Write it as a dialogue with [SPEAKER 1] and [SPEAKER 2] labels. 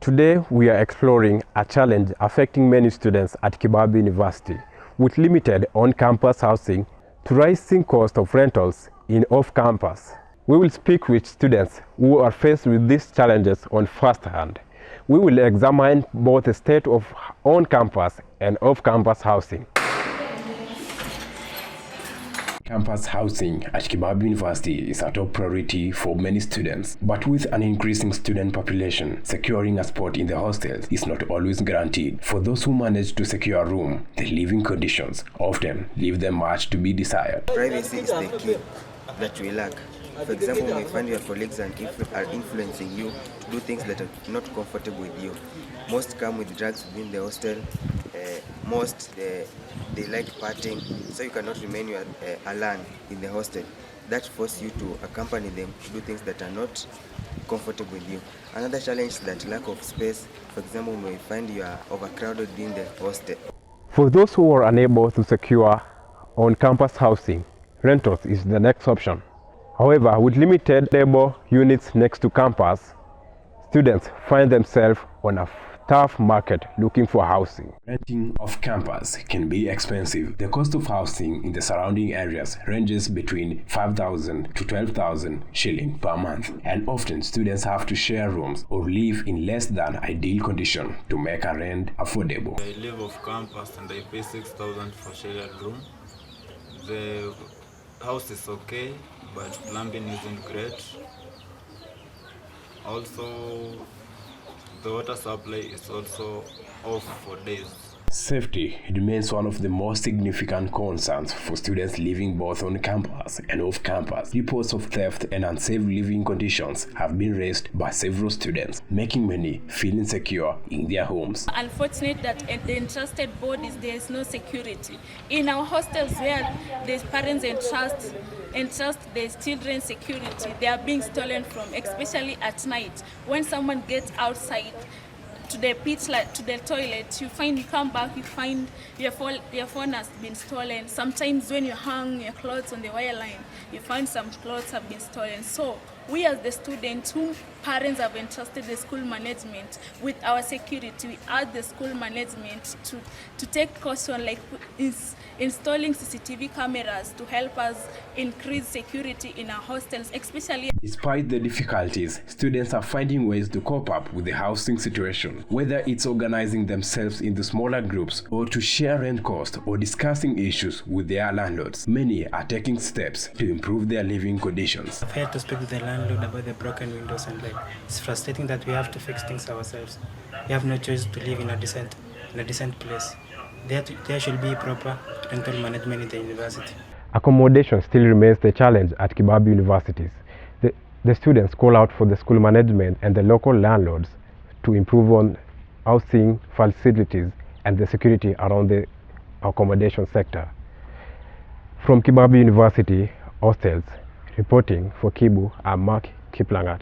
[SPEAKER 1] Today we are exploring a challenge affecting many students at KIBABII University with limited on-campus housing to rising cost of rentals in off-campus. We will speak with students who are faced with these challenges on first hand. We will examine both the state of on-campus and off-campus housing. Campus housing at KIBABII University is a top priority for many students, but with an increasing student population, securing a spot in the hostels is not always guaranteed. For those who manage to secure a room, the living conditions often leave them much to be desired.
[SPEAKER 2] Privacy is the key that we lack. For example, when you find your colleagues are influencing you to do things that are not comfortable with you. Most come with drugs within the hostel. They like partying, so you cannot remain alone in the hostel. That forces you to accompany them to do things that are not comfortable with you. Another challenge is that lack of space. For example, when you find you are overcrowded in the hostel.
[SPEAKER 1] For those who are unable to secure on-campus housing, rentals is the next option. However, with limited labor units next to campus, students find themselves on a tough market looking for housing. Renting off campus can be expensive. The cost of housing in the surrounding areas ranges between 5,000 to 12,000 shilling per month, and often students have to share rooms or live in less than ideal condition to make a rent affordable.
[SPEAKER 3] I live off campus and I pay 6,000 for shared room. The house is okay, but plumbing isn't great. Also, the water supply is also off for days.
[SPEAKER 1] Safety remains one of the most significant concerns for students living both on campus and off campus. Reports of theft and unsafe living conditions have been raised by several students, making many feel insecure in their homes.
[SPEAKER 4] Unfortunate that the entrusted bodies, there is no security. In our hostels where the parents entrust their children's security, they are being stolen from, especially at night. When someone gets outside to the to the toilet, you come back, you find your phone has been stolen. Sometimes when you hang your clothes on the wire line, you find some clothes have been stolen. So we as the students whom parents have entrusted the school management with our security, we ask the school management to take caution, like installing CCTV cameras to help us increase security in our hostels, especially.
[SPEAKER 1] Despite the difficulties, students are finding ways to cope up with the housing situation, whether it's organizing themselves into smaller groups or to share rent costs or discussing issues with their landlords. Many are taking steps to improve their living conditions.
[SPEAKER 5] I've had to speak with the landlord about the broken windows, and it's frustrating that we have to fix things ourselves. We have no choice to live in a decent place. There should be proper rental management in the university.
[SPEAKER 1] Accommodation still remains the challenge at KIBABII universities. The students call out for the school management and the local landlords to improve on housing facilities and the security around the accommodation sector. From KIBABII University hostels, reporting for KIBU, I'm Mark Kiplangat.